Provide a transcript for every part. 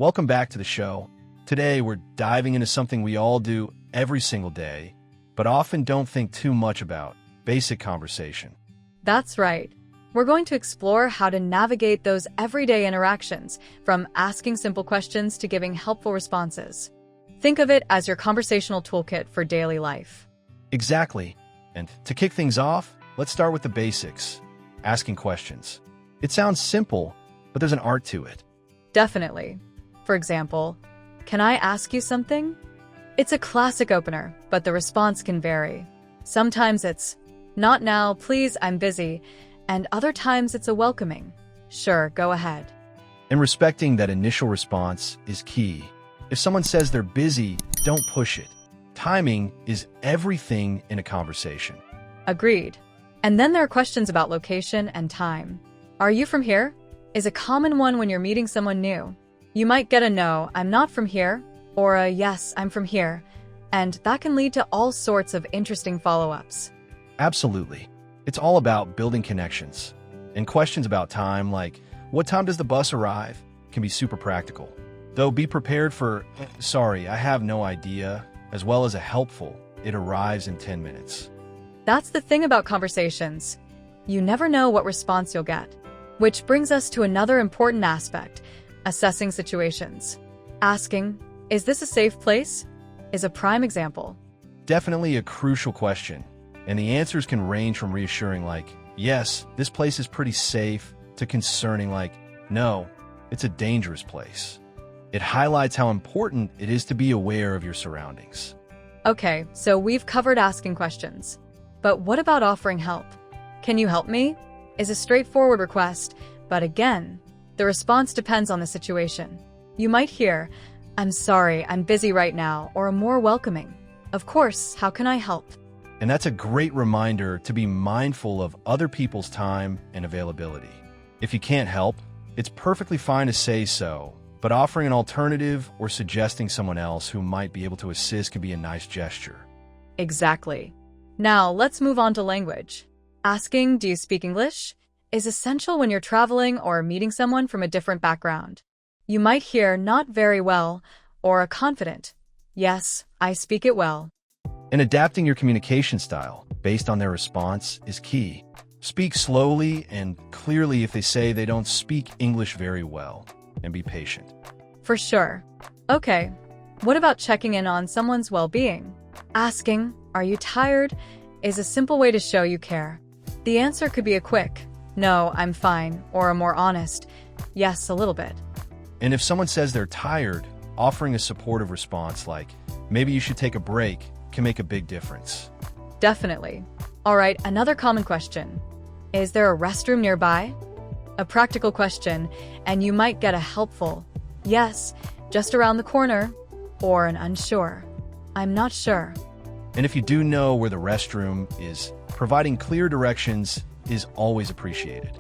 Welcome back to the show. Today, we're diving into something we all do every single day, but often don't think too much about: basic conversation. That's right. We're going to explore how to navigate those everyday interactions, from asking simple questions to giving helpful responses. Think of it as your conversational toolkit for daily life. Exactly. And to kick things off, let's start with the basics: asking questions. It sounds simple, but there's an art to it. Definitely. For example, "Can I ask you something?" It's a classic opener, but the response can vary. Sometimes it's, "Not now, please, I'm busy," and other times it's a welcoming, "Sure, go ahead." And respecting that initial response is key. If someone says they're busy, don't push it. Timing is everything in a conversation. Agreed. And then there are questions about location and time. "Are you from here?" is a common one when you're meeting someone new. You might get a "No, I'm not from here," or a "Yes, I'm from here," and that can lead to all sorts of interesting follow-ups. Absolutely. It's all about building connections. And questions about time, like, "What time does the bus arrive?" can be super practical. Though be prepared for, "Sorry, I have no idea," as well as a helpful, "It arrives in 10 minutes. That's the thing about conversations. You never know what response you'll get. Which brings us to another important aspect: assessing situations. Asking, "Is this a safe place?" is a prime example. Definitely a crucial question. And the answers can range from reassuring like, "Yes, this place is pretty safe," to concerning like, "No, it's a dangerous place." It highlights how important it is to be aware of your surroundings. Okay, so we've covered asking questions. But what about offering help? "Can you help me?" is a straightforward request, but again, the response depends on the situation. You might hear, "I'm sorry, I'm busy right now," or a more welcoming, "Of course, how can I help?" And that's a great reminder to be mindful of other people's time and availability. If you can't help, it's perfectly fine to say so, but offering an alternative or suggesting someone else who might be able to assist can be a nice gesture. Exactly. Now, let's move on to language. Asking, "Do you speak English?" is essential when you're traveling or meeting someone from a different background. You might hear "not very well" or a confident, "Yes, I speak it well." And adapting your communication style based on their response is key. Speak slowly and clearly if they say they don't speak English very well, and be patient. For sure. Okay, what about checking in on someone's well-being? Asking, "Are you tired?" is a simple way to show you care. The answer could be a quick, "No, I'm fine," or a more honest, "Yes, a little bit." And if someone says they're tired, offering a supportive response like, "Maybe you should take a break," can make a big difference. Definitely. All right, another common question. Is there a restroom nearby? A practical question, and you might get a helpful, "Yes, just around the corner," or an unsure, "I'm not sure." And if you do know where the restroom is, providing clear directions is always appreciated.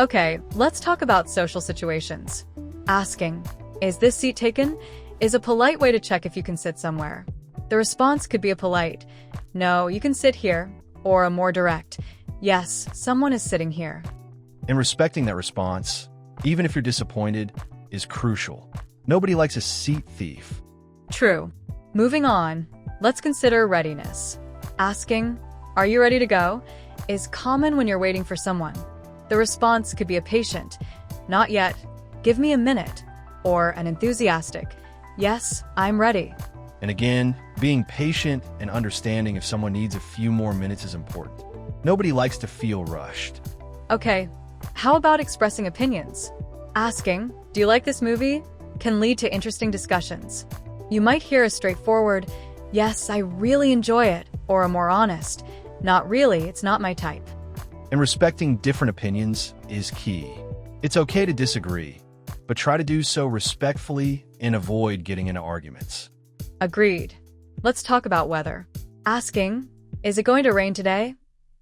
Okay, let's talk about social situations. Asking, "Is this seat taken?" is a polite way to check if you can sit somewhere. The response could be a polite, "No, you can sit here," or a more direct, "Yes, someone is sitting here." And respecting that response, even if you're disappointed, is crucial. Nobody likes a seat thief. True. Moving on, let's consider readiness. Asking, "Are you ready to go?" is common when you're waiting for someone. The response could be a patient, "Not yet, give me a minute," or an enthusiastic, "Yes, I'm ready." And again, being patient and understanding if someone needs a few more minutes is important. Nobody likes to feel rushed. Okay, how about expressing opinions? Asking, "Do you like this movie?" can lead to interesting discussions. You might hear a straightforward, "Yes, I really enjoy it," or a more honest, "Not really, it's not my type." And respecting different opinions is key. It's okay to disagree, but try to do so respectfully and avoid getting into arguments. Agreed. Let's talk about weather. Asking, "Is it going to rain today?"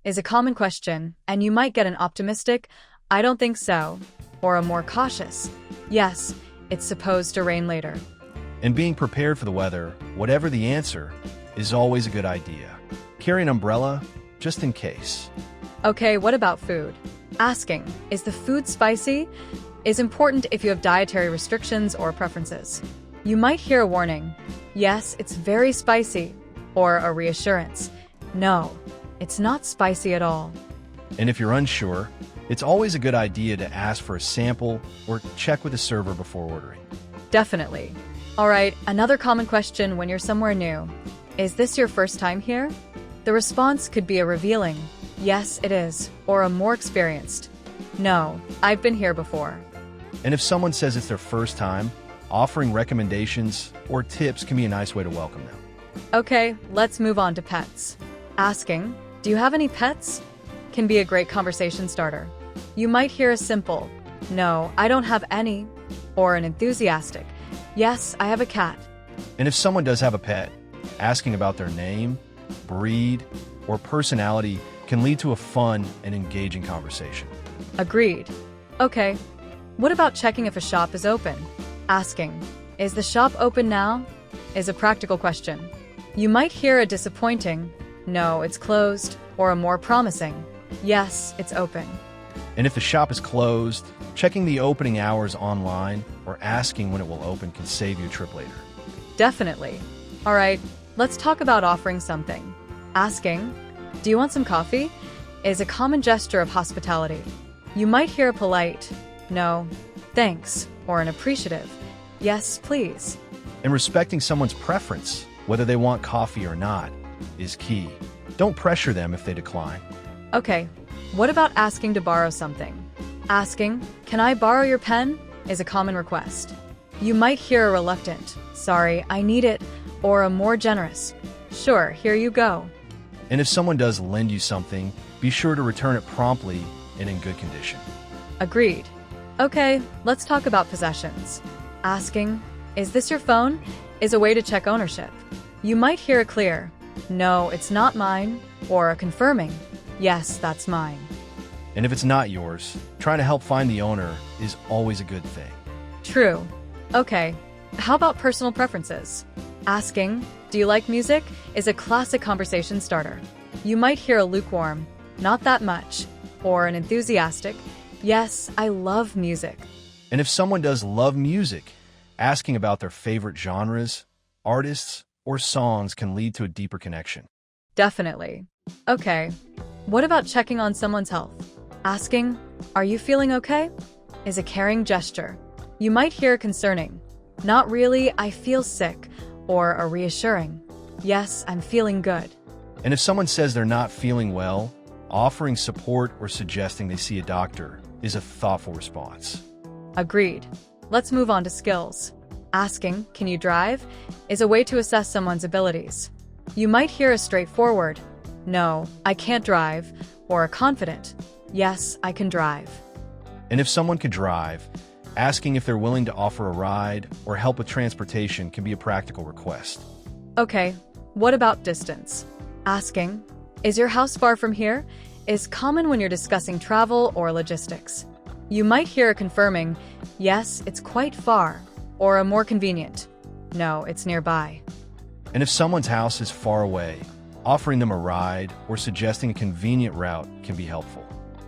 is a common question, and you might get an optimistic, "I don't think so," or a more cautious, "Yes, it's supposed to rain later." And being prepared for the weather, whatever the answer, is always a good idea. Carry an umbrella, just in case. Okay, what about food? Asking, "Is the food spicy?" is important if you have dietary restrictions or preferences. You might hear a warning, yes, it's very spicy, or a reassurance, no, it's not spicy at all. And if you're unsure, it's always a good idea to ask for a sample or check with the server before ordering. Definitely. All right, another common question when you're somewhere new. Is this your first time here? The response could be a revealing, yes, it is, or a more experienced, no, I've been here before. And if someone says it's their first time, offering recommendations or tips can be a nice way to welcome them. Okay, let's move on to pets. Asking, do you have any pets? Can be a great conversation starter. You might hear a simple, no, I don't have any, or an enthusiastic, yes, I have a cat. And if someone does have a pet, asking about their name, breed, or personality can lead to a fun and engaging conversation. Agreed. Okay, what about checking if a shop is open? Asking, is the shop open now? Is a practical question. You might hear a disappointing, no, it's closed, or a more promising, yes, it's open. And if the shop is closed, checking the opening hours online or asking when it will open can save you a trip later. Definitely. All right, let's talk about offering something. Asking, do you want some coffee? Is a common gesture of hospitality. You might hear a polite, no, thanks, or an appreciative, yes, please. And respecting someone's preference, whether they want coffee or not, is key. Don't pressure them if they decline. Okay, what about asking to borrow something? Asking, can I borrow your pen? Is a common request. You might hear a reluctant, sorry, I need it, or a more generous, sure, here you go. And if someone does lend you something, be sure to return it promptly and in good condition. Agreed. Okay, let's talk about possessions. Asking, is this your phone? Is a way to check ownership. You might hear a clear, no, it's not mine, or a confirming, yes, that's mine. And if it's not yours, trying to help find the owner is always a good thing. True. Okay, how about personal preferences? Asking, do you like music? Is a classic conversation starter. You might hear a lukewarm, not that much, or an enthusiastic, yes, I love music. And if someone does love music, asking about their favorite genres, artists, or songs can lead to a deeper connection. Definitely. Okay, what about checking on someone's health? Asking, are you feeling okay? Is a caring gesture. You might hear concerning, not really, I feel sick, or a reassuring, yes, I'm feeling good. And if someone says they're not feeling well, offering support or suggesting they see a doctor is a thoughtful response. Agreed. Let's move on to skills. Asking, can you drive? Is a way to assess someone's abilities. You might hear a straightforward, no, I can't drive, or a confident, yes, I can drive. And if someone could drive, asking if they're willing to offer a ride or help with transportation can be a practical request. Okay, what about distance? Asking, is your house far from here? Is common when you're discussing travel or logistics. You might hear a confirming, yes, it's quite far, or a more convenient, no, it's nearby. And if someone's house is far away, offering them a ride or suggesting a convenient route can be helpful.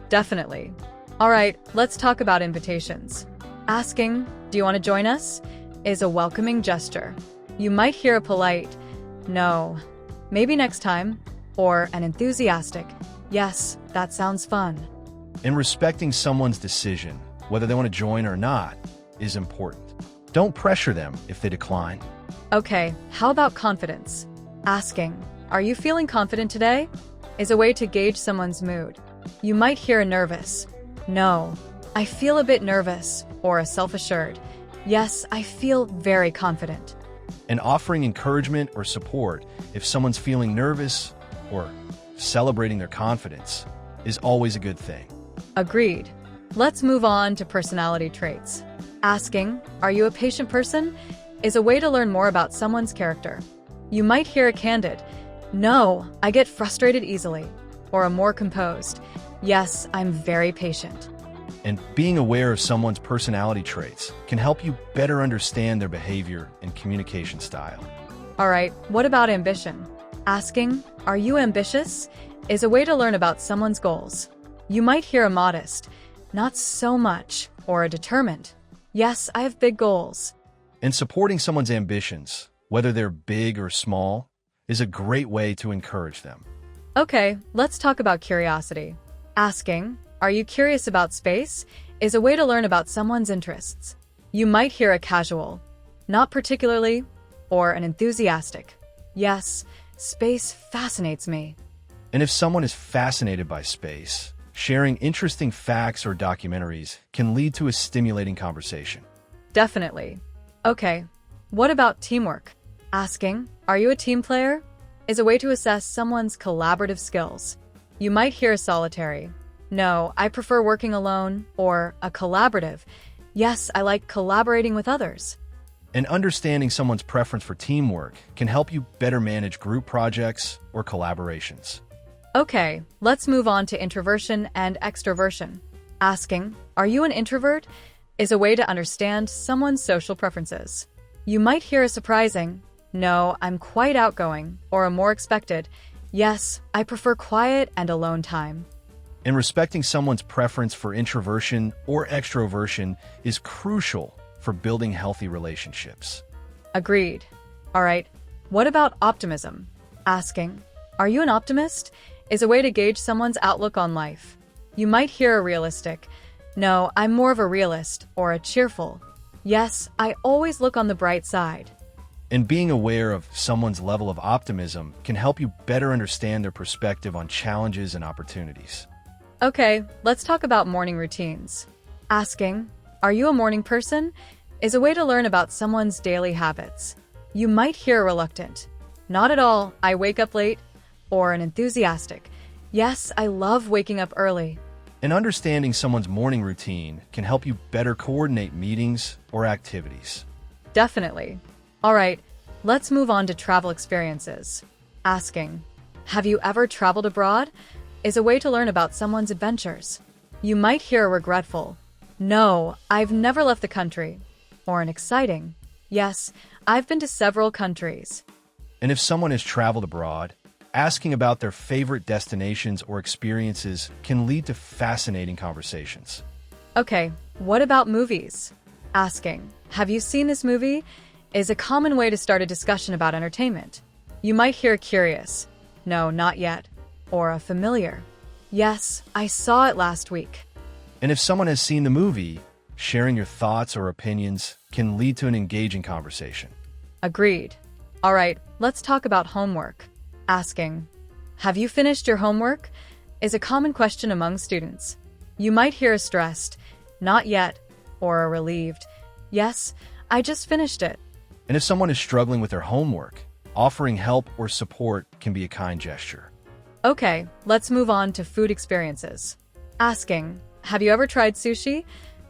Definitely. All right, let's talk about invitations. Asking, do you want to join us? Is a welcoming gesture. You might hear a polite, no, maybe next time, or an enthusiastic, yes, that sounds fun. And respecting someone's decision, whether they want to join or not, is important. Don't pressure them if they decline. Okay, how about confidence? Asking, are you feeling confident today? Is a way to gauge someone's mood. You might hear a nervous, no, I feel a bit nervous, or a self-assured, yes, I feel very confident. And offering encouragement or support if someone's feeling nervous or celebrating their confidence is always a good thing. Agreed. Let's move on to personality traits. Asking, are you a patient person? Is a way to learn more about someone's character. You might hear a candid, no, I get frustrated easily, or a more composed, yes, I'm very patient. And being aware of someone's personality traits can help you better understand their behavior and communication style. All right, what about ambition? Asking, are you ambitious? Is a way to learn about someone's goals. You might hear a modest, not so much, or a determined. Yes, I have big goals. And supporting someone's ambitions, whether they're big or small, is a great way to encourage them. Okay, let's talk about curiosity. Asking, "Are you curious about space?" is a way to learn about someone's interests. You might hear a casual, "Not particularly," or an enthusiastic, "Yes, space fascinates me." And if someone is fascinated by space, sharing interesting facts or documentaries can lead to a stimulating conversation. Definitely. Okay, what about teamwork? Asking, "Are you a team player?" is a way to assess someone's collaborative skills. You might hear a solitary, "No, I prefer working alone," or a collaborative, "Yes, I like collaborating with others." And understanding someone's preference for teamwork can help you better manage group projects or collaborations. Okay, let's move on to introversion and extroversion. Asking, "Are you an introvert?" is a way to understand someone's social preferences. You might hear a surprising, "No, I'm quite outgoing," or a more expected, "Yes, I prefer quiet and alone time." And respecting someone's preference for introversion or extroversion is crucial for building healthy relationships. Agreed. All right, what about optimism? Asking, "Are you an optimist?" is a way to gauge someone's outlook on life. You might hear a realistic, "No, I'm more of a realist," or a cheerful, "Yes, I always look on the bright side." And being aware of someone's level of optimism can help you better understand their perspective on challenges and opportunities. Okay, let's talk about morning routines. Asking, "Are you a morning person?" is a way to learn about someone's daily habits. You might hear a reluctant, "Not at all, I wake up late," or an enthusiastic, "Yes, I love waking up early." And understanding someone's morning routine can help you better coordinate meetings or activities. Definitely. All right, let's move on to travel experiences. Asking, "Have you ever traveled abroad?" is a way to learn about someone's adventures. You might hear a regretful, "No, I've never left the country," or an exciting, "Yes, I've been to several countries." And if someone has traveled abroad, asking about their favorite destinations or experiences can lead to fascinating conversations. Okay, what about movies? Asking, "Have you seen this movie?" is a common way to start a discussion about entertainment. You might hear a curious, "No, not yet," or a familiar, "Yes, I saw it last week." And if someone has seen the movie, sharing your thoughts or opinions can lead to an engaging conversation. Agreed. All right, let's talk about homework. Asking, "Have you finished your homework?" is a common question among students. You might hear a stressed, "Not yet," or a relieved, "Yes, I just finished it." And if someone is struggling with their homework, offering help or support can be a kind gesture. Okay, let's move on to food experiences. Asking, "Have you ever tried sushi?"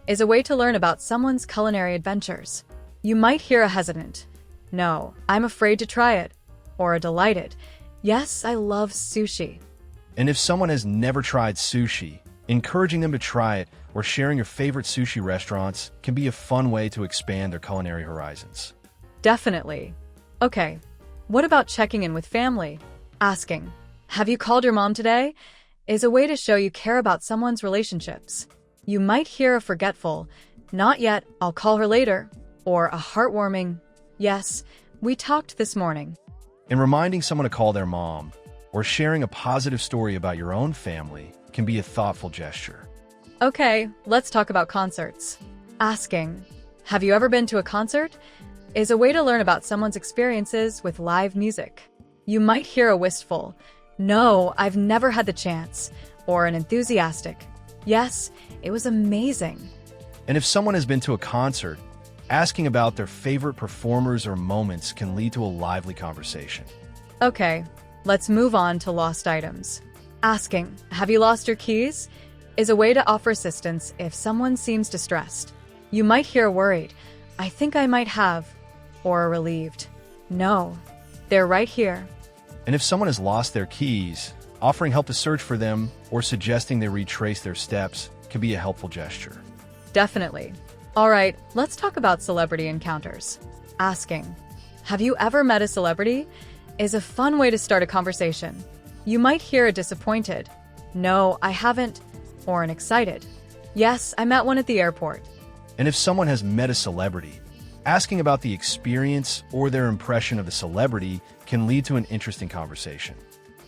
is a way to learn about someone's culinary adventures. You might hear a hesitant, "No, I'm afraid to try it," or a delighted, "Yes, I love sushi." And if someone has never tried sushi, encouraging them to try it or sharing your favorite sushi restaurants can be a fun way to expand their culinary horizons. Definitely. Okay, what about checking in with family? Asking, "Have you called your mom today?" is a way to show you care about someone's relationships. You might hear a forgetful, "Not yet, I'll call her later," or a heartwarming, "Yes, we talked this morning." And reminding someone to call their mom or sharing a positive story about your own family can be a thoughtful gesture. Okay, let's talk about concerts. Asking, "Have you ever been to a concert?" is a way to learn about someone's experiences with live music. You might hear a wistful, "No, I've never had the chance," or an enthusiastic, "Yes, it was amazing." And if someone has been to a concert, asking about their favorite performers or moments can lead to a lively conversation. Okay, let's move on to lost items. Asking, "Have you lost your keys?" is a way to offer assistance if someone seems distressed. You might hear worried, "I think I might have," or a relieved, "No, they're right here." And if someone has lost their keys, offering help to search for them or suggesting they retrace their steps can be a helpful gesture. Definitely. All right, let's talk about celebrity encounters. Asking, "Have you ever met a celebrity?" is a fun way to start a conversation. You might hear a disappointed, "No, I haven't," or an excited, Yes, I met one at the airport. And if someone has met a celebrity, asking about the experience or their impression of the celebrity can lead to an interesting conversation.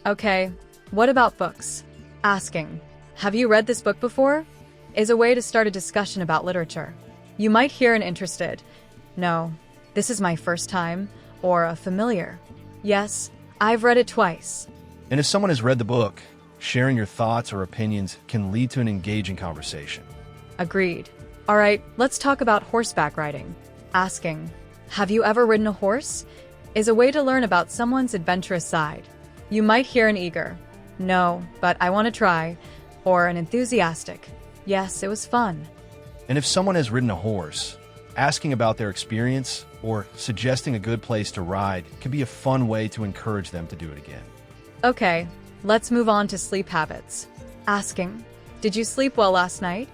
Okay, what about books? Asking, have you read this book before? Is a way to start a discussion about literature. You might hear an interested, no, this is my first time, or a familiar, yes, I've read it twice. And if someone has read the book, sharing your thoughts or opinions can lead to an engaging conversation. Agreed. All right, let's talk about horseback riding. Asking, have you ever ridden a horse? Is a way to learn about someone's adventurous side. You might hear an eager, no, but I want to try, or an enthusiastic, yes, it was fun. And if someone has ridden a horse, asking about their experience or suggesting a good place to ride can be a fun way to encourage them to do it again. Okay, let's move on to sleep habits. Asking, did you sleep well last night?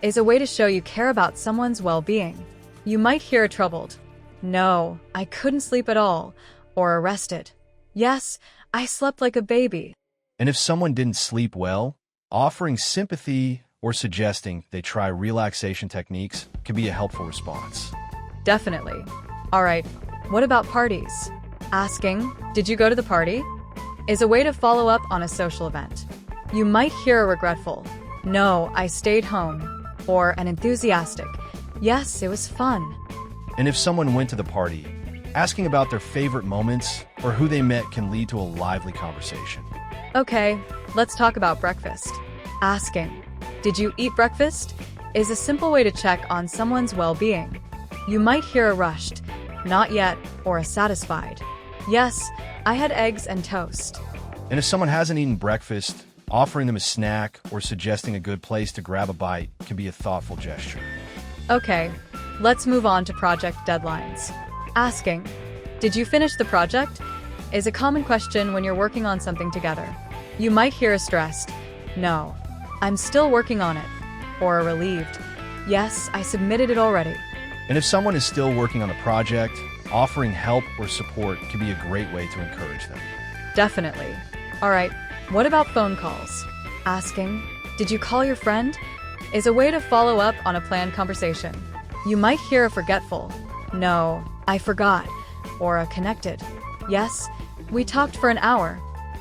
Is a way to show you care about someone's well-being. You might hear a troubled, no, I couldn't sleep at all, or arrested, yes, I slept like a baby. And if someone didn't sleep well, offering sympathy or suggesting they try relaxation techniques can be a helpful response. Definitely. All right, what about parties? Asking, did you go to the party? Is a way to follow up on a social event. You might hear a regretful, no, I stayed home, or an enthusiastic, yes, it was fun. And if someone went to the party, asking about their favorite moments or who they met can lead to a lively conversation. Okay, let's talk about breakfast. Asking, did you eat breakfast? Is a simple way to check on someone's well-being. You might hear a rushed, not yet, or a satisfied, yes, I had eggs and toast. And if someone hasn't eaten breakfast, offering them a snack or suggesting a good place to grab a bite can be a thoughtful gesture. Okay, let's move on to project deadlines. Asking, did you finish the project? Is a common question when you're working on something together. You might hear a stressed, no, I'm still working on it, or a relieved, yes, I submitted it already. And if someone is still working on a project, offering help or support can be a great way to encourage them. Definitely. All right, what about phone calls? Asking, did you call your friend? Is a way to follow up on a planned conversation. You might hear a forgetful, no, I forgot, or a connected, yes, we talked for an hour.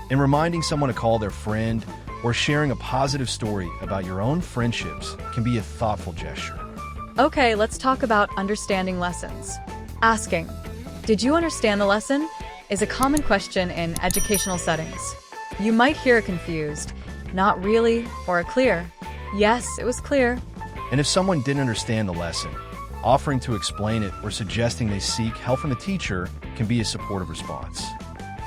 And reminding someone to call their friend or sharing a positive story about your own friendships can be a thoughtful gesture. Okay, let's talk about understanding lessons. Asking, did you understand the lesson? Is a common question in educational settings. You might hear a confused, not really, or a clear, yes, it was clear. And if someone didn't understand the lesson, offering to explain it or suggesting they seek help from a teacher can be a supportive response.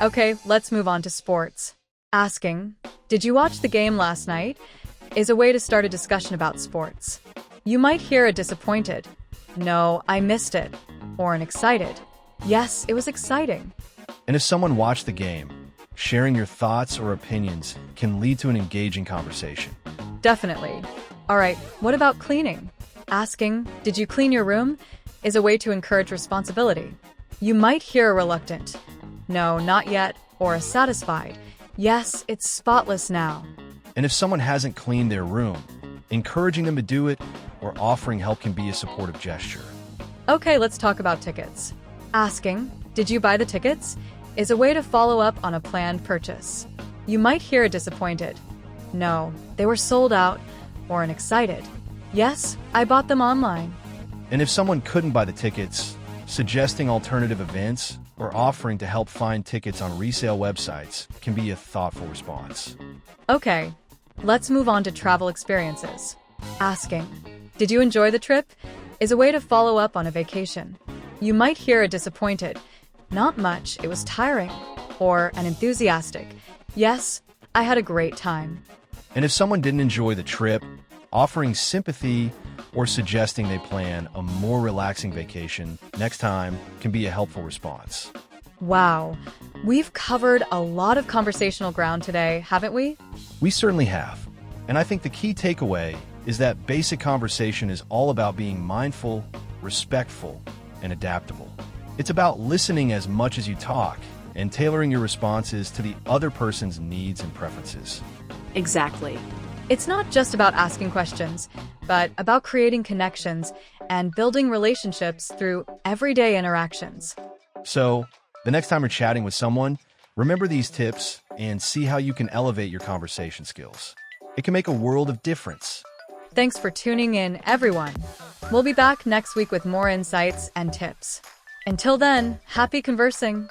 Okay, let's move on to sports. Asking, did you watch the game last night? Is a way to start a discussion about sports. You might hear a disappointed, no, I missed it, or an excited, yes, it was exciting. And if someone watched the game, sharing your thoughts or opinions can lead to an engaging conversation. Definitely. All right, what about cleaning? Asking, did you clean your room? Is a way to encourage responsibility. You might hear a reluctant, no, not yet, or a satisfied, yes, it's spotless now. And if someone hasn't cleaned their room, encouraging them to do it or offering help can be a supportive gesture. Okay, let's talk about tickets. Asking, did you buy the tickets? Is a way to follow up on a planned purchase. You might hear a disappointed, no, they were sold out, or an excited, yes, I bought them online. And if someone couldn't buy the tickets, suggesting alternative events or offering to help find tickets on resale websites can be a thoughtful response. Okay, let's move on to travel experiences. Asking, did you enjoy the trip? Is a way to follow up on a vacation. You might hear a disappointed, not much, it was tiring, or an enthusiastic, yes, I had a great time. And if someone didn't enjoy the trip, offering sympathy or suggesting they plan a more relaxing vacation next time can be a helpful response. Wow, we've covered a lot of conversational ground today, haven't we? We certainly have. And I think the key takeaway is that basic conversation is all about being mindful, respectful, and adaptable. It's about listening as much as you talk and tailoring your responses to the other person's needs and preferences. Exactly. It's not just about asking questions, but about creating connections and building relationships through everyday interactions. So, the next time you're chatting with someone, remember these tips and see how you can elevate your conversation skills. It can make a world of difference. Thanks for tuning in, everyone. We'll be back next week with more insights and tips. Until then, happy conversing.